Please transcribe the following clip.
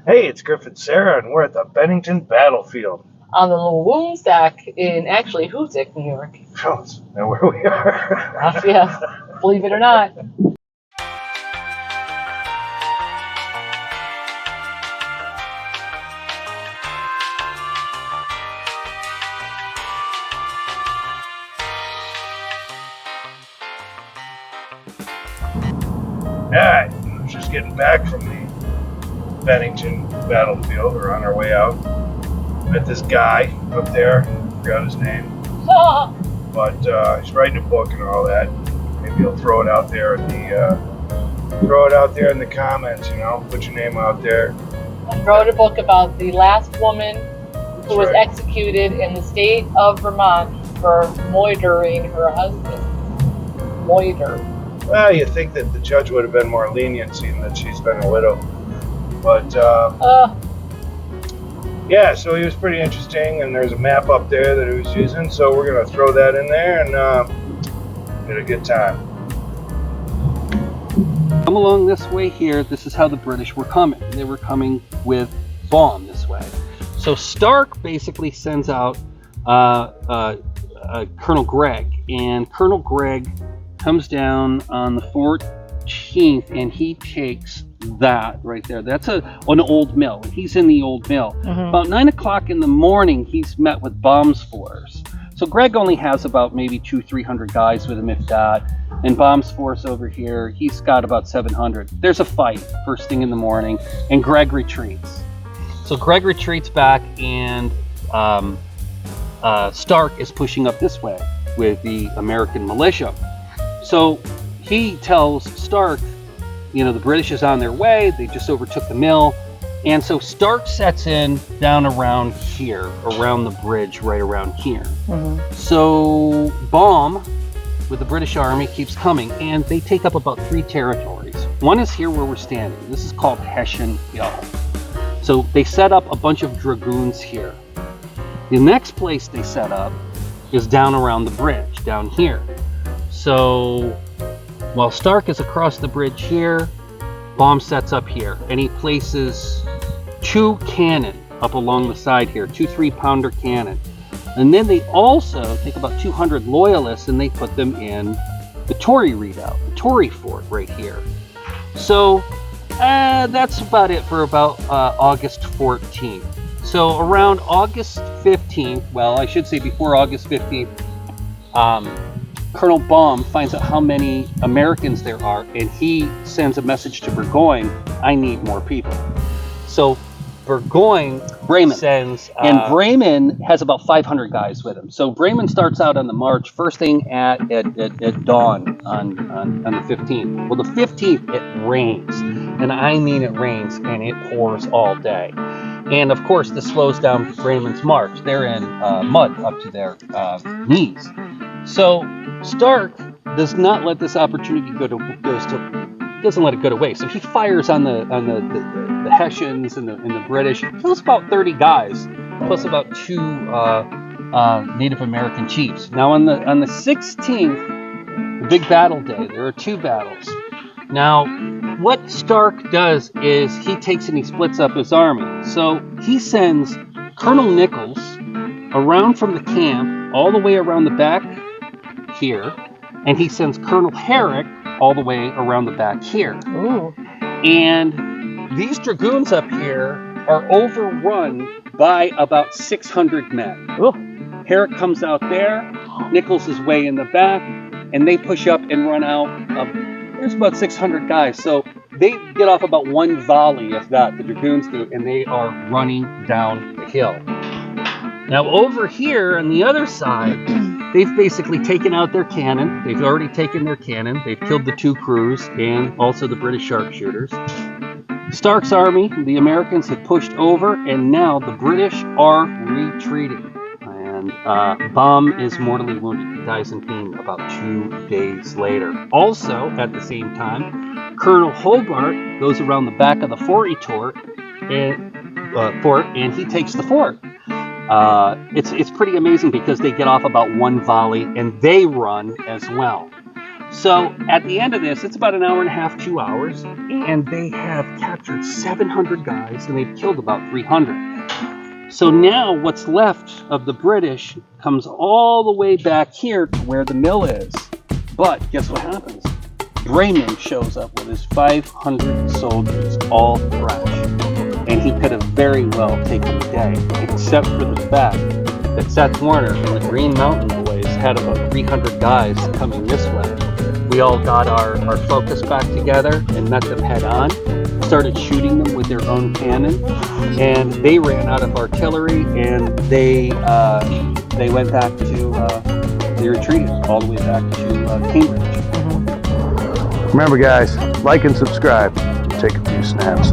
Hey, it's Griffin Sarah, and we're at the Bennington Battlefield. On the Walloomsac in actually Hoosick, New York. Oh, now where we are. Yes, believe it or not. Alright, we're just getting back from the Bennington Battlefield. We're on our way out. Met this guy up there. Forgot his name. But he's writing a book and all that. Maybe he'll throw it out there in the comments, put your name out there. I wrote a book about the last woman who was right. executed in the state of Vermont for moitering her husband. Moiter. Well, you think that the judge would have been more lenient seeing that she's been a widow. But, yeah, so he was pretty interesting, and there's a map up there that he was using, so we're going to throw that in there and get a good time. Come along this way here. This is how the British were coming. They were coming with bomb this way. So Stark basically sends out Colonel Gregg, and Colonel Gregg comes down on the 14th, and he takes that right there. That's an old mill. He's in the old mill. Mm-hmm. About 9 o'clock in the morning, he's met with bombs force. So Gregg only has about maybe 200-300 guys with him, if that. And bombs force over here, he's got about 700. There's a fight first thing in the morning, and Gregg retreats. So Gregg retreats back, and Stark is pushing up this way with the American militia. So he tells Stark, the British is on their way. They just overtook the mill. And so Stark sets in down around here, around the bridge, right around here. Mm-hmm. So Baum, with the British Army, keeps coming, and they take up about 3 territories. One is here where we're standing. This is called Hessian Hill. So they set up a bunch of dragoons here. The next place they set up is down around the bridge, down here. So while Stark is across the bridge here, Baum sets up here, and he places 2 cannon up along the side here, 2 3-pounder cannon. And then they also take about 200 loyalists and they put them in the Tory redoubt, the Tory fort right here. So that's about it for about August 14th. So around August 15th, well, I should say before August 15th, Colonel Baum finds out how many Americans there are, and he sends a message to Burgoyne, I need more people. So Burgoyne sends... and Bremen has about 500 guys with him. So Bremen starts out on the march first thing at dawn on the 15th. Well, the 15th, it rains. And I mean it rains, and it pours all day. And, of course, this slows down Bremen's march. They're in mud up to their knees. So Stark does not let this opportunity doesn't let it go to waste. So he fires on the Hessians and the British. Kills about 30 guys, plus about 2 Native American chiefs. Now on the 16th, the big battle day, there are 2 battles. Now, what Stark does is he takes and he splits up his army. So he sends Colonel Nichols around from the camp all the way around the back here, and he sends Colonel Herrick all the way around the back here. Ooh. And these dragoons up here are overrun by about 600 men. Ooh. Herrick comes out there, Nichols is way in the back, and they push up and run out. There's about 600 guys, so they get off about 1 volley, if that, the dragoons do, and they are running down the hill. Now over here on the other side, they've basically taken out their cannon. They've already taken their cannon. They've killed the 2 crews and also the British sharpshooters. Stark's army, the Americans, have pushed over, and now the British are retreating. And Baum is mortally wounded. He dies in pain about 2 days later. Also, at the same time, Colonel Hobart goes around the back of the fort, and he takes the fort. It's pretty amazing because they get off about 1 volley and they run as well. So at the end of this, it's about an hour and a half, 2 hours, and they have captured 700 guys and they've killed about 300. So now what's left of the British comes all the way back here to where the mill is. But guess what happens? Bremen shows up with his 500 soldiers, all fresh. And he could have very well taken the day, except for the fact that Seth Warner and the Green Mountain Boys had about 300 guys coming this way. We all got our focus back together and met them head on, started shooting them with their own cannon, and they ran out of artillery and they went back to, they retreated all the way back to Cambridge. Remember guys, like and subscribe. Take a few snaps.